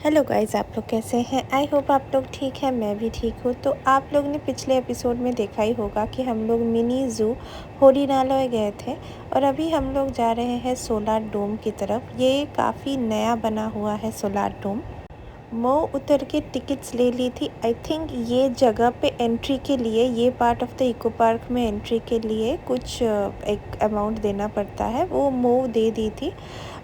Hello guys, आप लोग कैसे हैं? आई होप आप लोग ठीक हैं, मैं भी ठीक हूँ। तो आप लोग ने पिछले एपिसोड में देखा ही होगा कि हम लोग मिनी ज़ू होरीनालय गए थे और अभी हम लोग जा रहे हैं सोलार डोम की तरफ। ये काफ़ी नया बना हुआ है सोलार डोम। मैं उतर के टिकट्स ले ली थी। आई थिंक ये जगह पे एंट्री के लिए, ये part of the eco park में एंट्री के लिए कुछ एक अमाउंट देना पड़ता है, वो मो दे दी थी।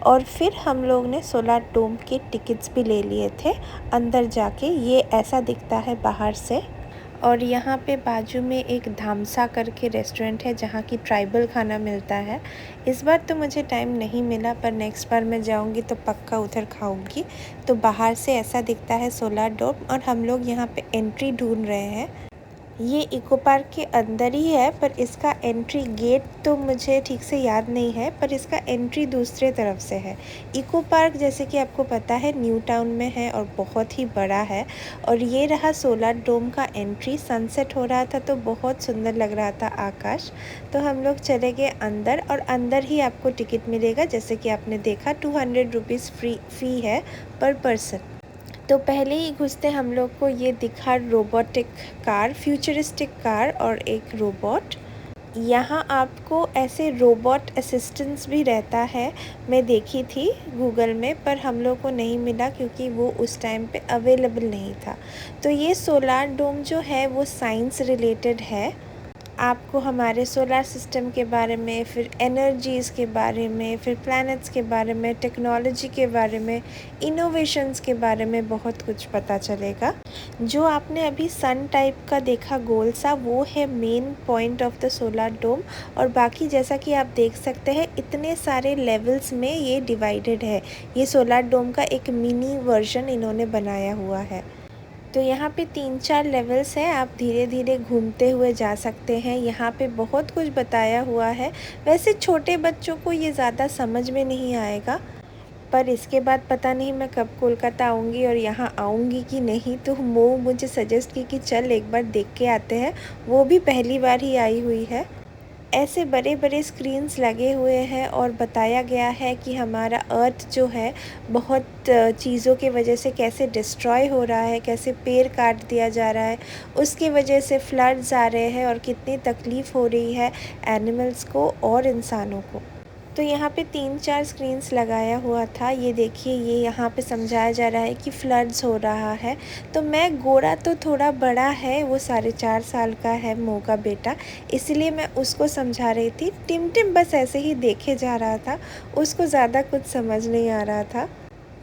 और फिर हम लोग ने सोलार डोम के टिकट्स भी ले लिए थे अंदर जाके। ये ऐसा दिखता है बाहर से। और यहाँ पे बाजू में एक धामसा करके रेस्टोरेंट है जहाँ की ट्राइबल खाना मिलता है। इस बार तो मुझे टाइम नहीं मिला, पर नेक्स्ट बार मैं जाऊँगी तो पक्का उधर खाऊँगी। तो बाहर से ऐसा दिखता है सोलार डोम और हम लोग यहाँ पे एंट्री ढूंढ रहे हैं। ये इको पार्क के अंदर ही है, पर इसका एंट्री गेट तो मुझे ठीक से याद नहीं है, पर इसका एंट्री दूसरे तरफ से है। इको पार्क जैसे कि आपको पता है न्यू टाउन में है और बहुत ही बड़ा है। और ये रहा सोलार डोम का एंट्री। सनसेट हो रहा था तो बहुत सुंदर लग रहा था आकाश। तो हम लोग चले गए अंदर और अंदर ही आपको टिकट मिलेगा। जैसे कि आपने देखा 200 रुपीज़ फ्री फ़ी है पर पर्सन। तो पहले ही घुसते हम लोग को ये दिखा रोबोटिक कार, फ्यूचरिस्टिक कार और एक रोबोट। यहाँ आपको ऐसे रोबोट असिस्टेंस भी रहता है, मैं देखी थी गूगल में, पर हम लोग को नहीं मिला क्योंकि वो उस टाइम पे अवेलेबल नहीं था। तो ये सोलार डोम जो है वो साइंस रिलेटेड है। आपको हमारे सोलर सिस्टम के बारे में, फिर एनर्जीज़ के बारे में, फिर प्लैनेट्स के बारे में, टेक्नोलॉजी के बारे में, इनोवेशंस के बारे में बहुत कुछ पता चलेगा। जो आपने अभी सन टाइप का देखा गोल सा, वो है main point of the solar dome. और बाकी जैसा कि आप देख सकते हैं इतने सारे लेवल्स में ये डिवाइडेड है। ये सोलर डोम का एक मिनी वर्जन इन्होंने बनाया हुआ है। तो यहाँ पे 3-4 लेवल्स हैं, आप धीरे धीरे घूमते हुए जा सकते हैं। यहाँ पे बहुत कुछ बताया हुआ है। वैसे छोटे बच्चों को ये ज़्यादा समझ में नहीं आएगा, पर इसके बाद पता नहीं मैं कब कोलकाता आऊँगी और यहाँ आऊँगी कि नहीं। तो वो मुझे सजेस्ट की कि चल एक बार देख के आते हैं, वो भी पहली बार ही आई हुई है। ऐसे बड़े बड़े स्क्रीन्स लगे हुए हैं और बताया गया है कि हमारा अर्थ जो है बहुत चीज़ों की वजह से कैसे डिस्ट्रॉय हो रहा है, कैसे पेड़ काट दिया जा रहा है, उसकी वजह से फ्लड्स आ रहे हैं और कितनी तकलीफ़ हो रही है एनिमल्स को और इंसानों को। तो यहाँ पे 3-4 स्क्रीन्स लगाया हुआ था। ये देखिए, ये यहाँ पे समझाया जा रहा है कि फ्लड्स हो रहा है। तो मैं गोरा तो थोड़ा बड़ा है, वो 4.5 साल का है मो का बेटा, इसलिए मैं उसको समझा रही थी। टिम बस ऐसे ही देखे जा रहा था, उसको ज़्यादा कुछ समझ नहीं आ रहा था।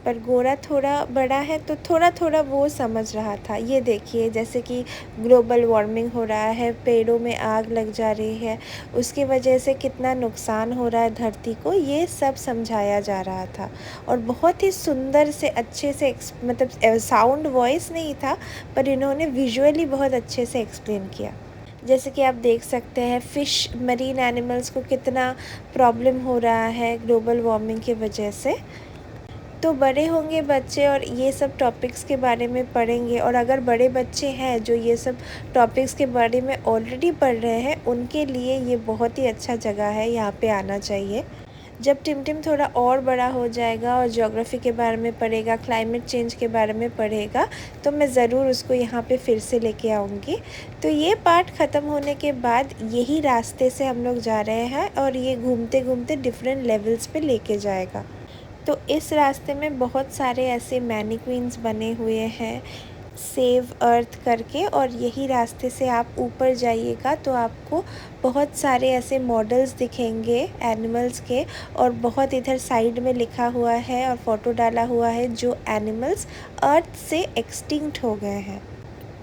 पर गोरा थोड़ा बड़ा है तो थोड़ा थोड़ा वो समझ रहा था। ये देखिए, जैसे कि ग्लोबल वार्मिंग हो रहा है, पेड़ों में आग लग जा रही है, उसकी वजह से कितना नुकसान हो रहा है धरती को, ये सब समझाया जा रहा था। और बहुत ही सुंदर से अच्छे से मतलब साउंड वॉइस नहीं था, पर इन्होंने विजुअली बहुत अच्छे से एक्सप्लेन किया। जैसे कि आप देख सकते हैं फ़िश, मरीन एनिमल्स को कितना प्रॉब्लम हो रहा है ग्लोबल वार्मिंग की वजह से। तो बड़े होंगे बच्चे और ये सब टॉपिक्स के बारे में पढ़ेंगे, और अगर बड़े बच्चे हैं जो ये सब टॉपिक्स के बारे में ऑलरेडी पढ़ रहे हैं, उनके लिए ये बहुत ही अच्छा जगह है, यहाँ पे आना चाहिए। जब टिम थोड़ा और बड़ा हो जाएगा और ज्योग्राफी के बारे में पढ़ेगा, क्लाइमेट चेंज के बारे में पढ़ेगा, तो मैं ज़रूर उसको यहाँ पे फिर से लेके आऊँगी। तो ये पार्ट ख़त्म होने के बाद यही रास्ते से हम लोग जा रहे हैं और ये घूमते घूमते डिफरेंट लेवल्स पे लेके जाएगा। तो इस रास्ते में बहुत सारे ऐसे मैनीक्वीन्स बने हुए हैं सेव अर्थ करके, और यही रास्ते से आप ऊपर जाइएगा तो आपको बहुत सारे ऐसे मॉडल्स दिखेंगे एनिमल्स के। और बहुत इधर साइड में लिखा हुआ है और फ़ोटो डाला हुआ है जो एनिमल्स अर्थ से एक्सटिंक्ट हो गए हैं।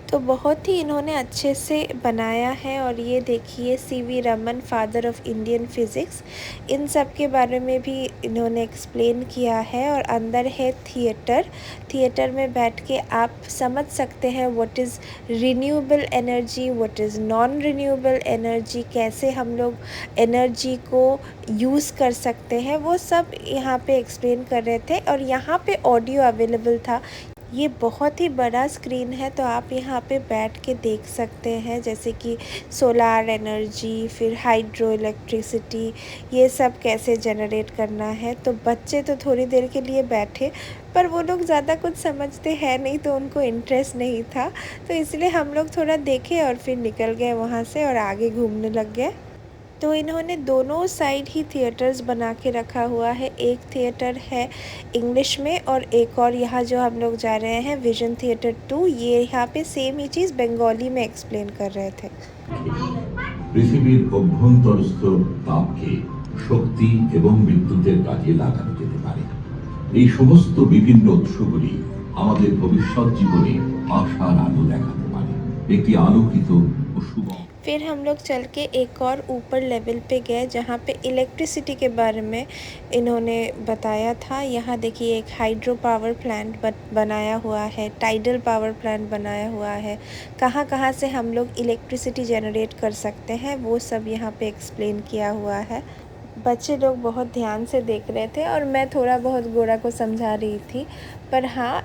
तो बहुत ही इन्होंने अच्छे से बनाया है। और ये देखिए CV Raman, father of Indian physics, इन सब के बारे में भी इन्होंने एक्सप्लेन किया है। और अंदर है थिएटर में बैठ के आप समझ सकते हैं what is renewable energy, what is non renewable energy, कैसे हम लोग एनर्जी को यूज़ कर सकते हैं, वो सब यहाँ पे एक्सप्लेन कर रहे थे। और यहाँ पे ऑडियो अवेलेबल था। ये बहुत ही बड़ा स्क्रीन है, तो आप यहाँ पे बैठ के देख सकते हैं, जैसे कि सोलार एनर्जी, फिर हाइड्रो इलेक्ट्रिसिटी, ये सब कैसे जनरेट करना है। तो बच्चे तो थोड़ी देर के लिए बैठे, पर वो लोग ज़्यादा कुछ समझते हैं नहीं, तो उनको इंटरेस्ट नहीं था, तो इसलिए हम लोग थोड़ा देखे और फिर निकल गए वहाँ से और आगे घूमने लग गए। तो इन्होंने दोनों साइड ही थिएटर्स बना के रखा हुआ है। एक थिएटर है इंग्लिश में और एक और यहाँ जो हम लोग जा रहे हैं विजन थिएटर 2, ये यहाँ पे सेम ही चीज़ बंगाली में एक्सप्लेन कर रहे थे। পৃথিবীর অভ্যন্তরস্থ তাপকে শক্তি এবং বিদ্যুতের কাজে লাগানো যেতে পারে। এই সমস্ত বিভিন্ন উৎসগুলি আমাদের ভবিষ্যৎ জীবনে আশার আলো দেখাতে পারে। একটি আলোকিত ও সুগম। फिर हम लोग चल के एक और ऊपर लेवल पे गए जहाँ पे इलेक्ट्रिसिटी के बारे में इन्होंने बताया था। यहाँ देखिए एक हाइड्रो पावर प्लांट बनाया हुआ है, टाइडल पावर प्लांट बनाया हुआ है, कहाँ कहाँ से हम लोग इलेक्ट्रिसिटी जनरेट कर सकते हैं वो सब यहाँ पे एक्सप्लेन किया हुआ है। बच्चे लोग बहुत ध्यान से देख रहे थे और मैं थोड़ा बहुत गोरा को समझा रही थी। पर हाँ,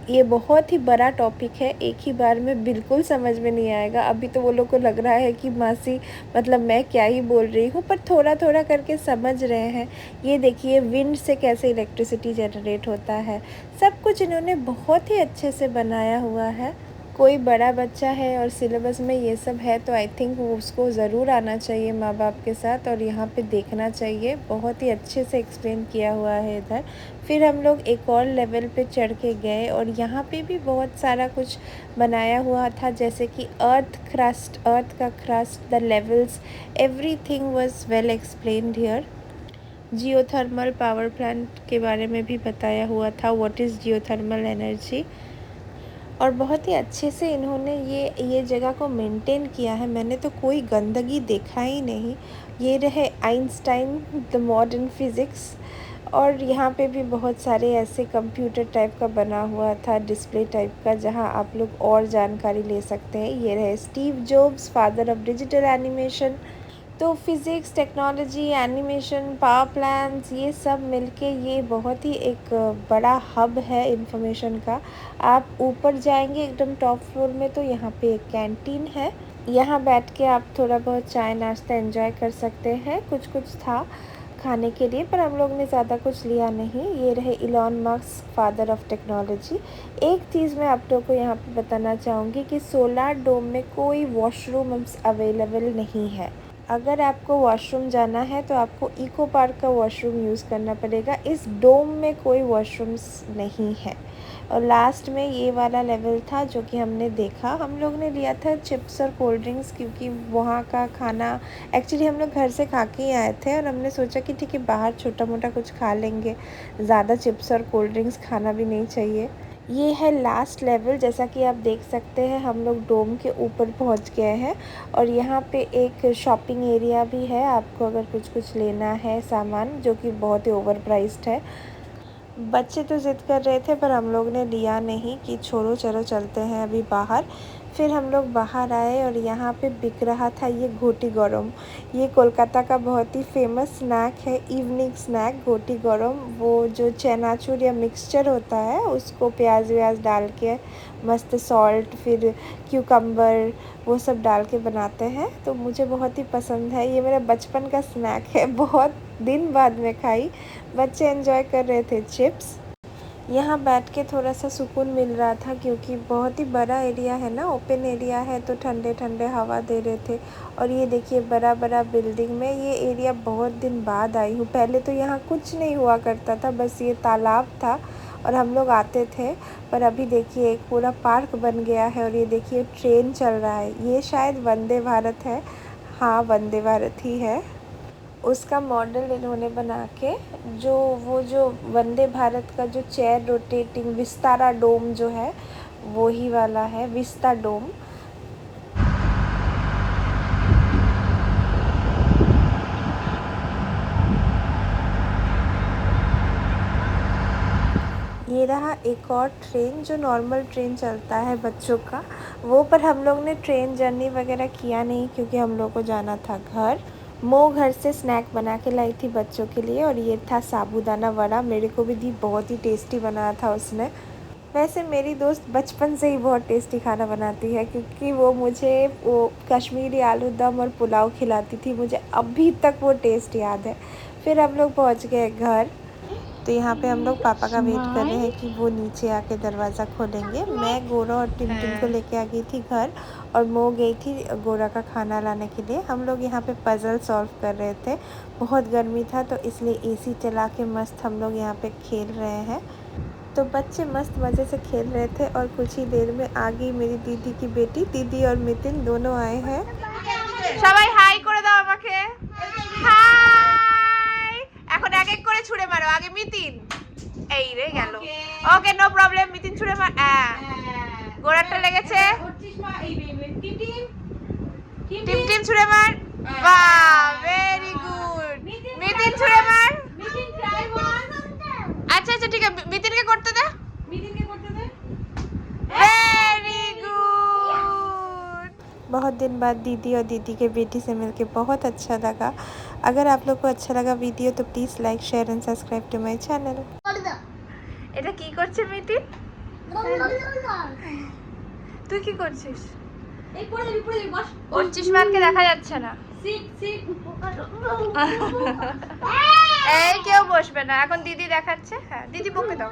ये बहुत ही बड़ा टॉपिक है, एक ही बार में बिल्कुल समझ में नहीं आएगा। अभी तो वो लोग को लग रहा है कि मासी मतलब मैं क्या ही बोल रही हूँ, पर थोड़ा थोड़ा करके समझ रहे हैं। ये देखिए विंड से कैसे इलेक्ट्रिसिटी जनरेट होता है, सब कुछ इन्होंने बहुत ही अच्छे से बनाया हुआ है। कोई बड़ा बच्चा है और सिलेबस में ये सब है तो आई थिंक उसको ज़रूर आना चाहिए माँ बाप के साथ और यहाँ पे देखना चाहिए। बहुत ही अच्छे से एक्सप्लेन किया हुआ है इधर। फिर हम लोग एक और लेवल पे चढ़ के गए और यहाँ पे भी बहुत सारा कुछ बनाया हुआ था, जैसे कि अर्थ का crust, the levels, everything was well explained here. Geothermal power plant के बारे में भी बताया हुआ था, व्हाट इज़ जियोथर्मल एनर्जी। और बहुत ही अच्छे से इन्होंने ये जगह को मेंटेन किया है। मैंने तो कोई गंदगी देखा ही नहीं। ये रहे आइंस्टाइन द मॉडर्न फिज़िक्स। और यहाँ पे भी बहुत सारे ऐसे कंप्यूटर टाइप का बना हुआ था, डिस्प्ले टाइप का, जहाँ आप लोग और जानकारी ले सकते हैं। ये रहे Steve Jobs, father of digital animation. तो physics, technology, animation, power plants, ये सब मिलके ये बहुत ही एक बड़ा हब है इंफॉर्मेशन का। आप ऊपर जाएंगे एकदम टॉप फ्लोर में तो यहाँ पे एक कैंटीन है, यहाँ बैठ के आप थोड़ा बहुत चाय नाश्ता एंजॉय कर सकते हैं। कुछ कुछ था खाने के लिए, पर हम लोग ने ज़्यादा कुछ लिया नहीं। ये रहे Elon Musk, father of technology. एक चीज़ मैं आप लोगों को यहाँ पे बताना चाहूँगी कि सोलार डोम में कोई वॉशरूम अवेलेबल नहीं है। अगर आपको वॉशरूम जाना है तो आपको इको पार्क का वॉशरूम यूज़ करना पड़ेगा। इस डोम में कोई वॉशरूम्स नहीं है। और लास्ट में ये वाला लेवल था जो कि हमने देखा। हम लोग ने लिया था चिप्स और कोल्ड ड्रिंक्स, क्योंकि वहाँ का खाना एक्चुअली हम लोग घर से खा के ही आए थे और हमने सोचा कि ठीक है बाहर छोटा मोटा कुछ खा लेंगे, ज़्यादा चिप्स और कोल्ड ड्रिंक्स खाना भी नहीं चाहिए। ये है लास्ट लेवल। जैसा कि आप देख सकते हैं हम लोग डोम के ऊपर पहुंच गए हैं और यहाँ पे एक शॉपिंग एरिया भी है, आपको अगर कुछ लेना है सामान, जो कि बहुत ही ओवर प्राइस्ड है। बच्चे तो ज़िद कर रहे थे पर हम लोग ने लिया नहीं कि छोड़ो चलो चलते हैं अभी बाहर। फिर हम लोग बाहर आए और यहाँ पे बिक रहा था ये घोटी गरम। ये कोलकाता का बहुत ही फेमस स्नैक है, इवनिंग स्नैक घोटी गरम। वो जो चनाचूर या मिक्सचर होता है उसको प्याज व्याज डाल के मस्त सॉल्ट फिर क्यूकम्बर वो सब डाल के बनाते हैं, तो मुझे बहुत ही पसंद है। ये मेरा बचपन का स्नैक है, बहुत दिन बाद में खाई। बच्चे एंजॉय कर रहे थे चिप्स। यहाँ बैठ के थोड़ा सा सुकून मिल रहा था क्योंकि बहुत ही बड़ा एरिया है ना, ओपन एरिया है, तो ठंडे ठंडे हवा दे रहे थे। और ये देखिए बड़ा बड़ा बिल्डिंग में ये एरिया बहुत दिन बाद आई हूँ। पहले तो यहाँ कुछ नहीं हुआ करता था, बस ये तालाब था और हम लोग आते थे। पर अभी देखिए एक पूरा पार्क बन गया है और ये देखिए ट्रेन चल रहा है, ये शायद वंदे भारत है। हाँ, वंदे भारत ही है। उसका मॉडल इन्होंने बना के जो वंदे भारत का जो चेयर रोटेटिंग विस्तारा डोम जो है वो ही वाला है, विस्ता डोम। ये रहा एक और ट्रेन जो नॉर्मल ट्रेन चलता है बच्चों का वो, पर हम लोग ने ट्रेन जर्नी वगैरह किया नहीं क्योंकि हम लोग को जाना था घर। मो घर से स्नैक बना के लाई थी बच्चों के लिए और ये था साबूदाना वड़ा, मेरे को भी दी, बहुत ही टेस्टी बनाया था उसने। वैसे मेरी दोस्त बचपन से ही बहुत टेस्टी खाना बनाती है, क्योंकि वो मुझे वो कश्मीरी आलू दम और पुलाव खिलाती थी, मुझे अभी तक वो टेस्ट याद है। फिर हम लोग पहुंच गए घर, तो यहाँ पे हम लोग पापा का वेट कर रहे हैं कि वो नीचे आके दरवाज़ा खोलेंगे। मैं गोरा और टिमटिम को लेके आ गई थी घर, और मो गई थी गोरा का खाना लाने के लिए। हम लोग यहाँ पे पज़ल सॉल्व कर रहे थे, बहुत गर्मी था तो इसलिए एसी चला के मस्त हम लोग यहाँ पे खेल रहे हैं। तो बच्चे मस्त मज़े से खेल रहे थे, और कुछ ही देर में आ गई मेरी दीदी की बेटी। दीदी और मितिन दोनों आए हैं। সবাই হাই করে দাও আমাকে। হাই। এখন এক এক করে ছুঁড়ে মারো, আগে মিতিন। এই রে গেল। ওকে নো প্রবলেম, মিতিন ছুঁড়ে মার। গোড়াটা লেগেছে। টিম ছুঁড়ে মার। বাহ, ভেরি গুড। মিতিন ছুঁড়ে মার। अच्छा अच्छा ठीक है, मितिन के करते दे। Very good. बहुत दिन बाद दीदी और दीदी के बेटी से मिलके बहुत अच्छा लगा। अगर आप लोग को अच्छा लगा वीडियो तो please like share and subscribe to my channel. এটা কি করছে মিতিন? তুই কি করছিস? এই পড়ে যাবি বস। ওর চশমাকে দেখা যাচ্ছে না। এই কেউ বসবে না, এখন দিদি দেখাচ্ছে। হ্যাঁ দিদি বকে দাও।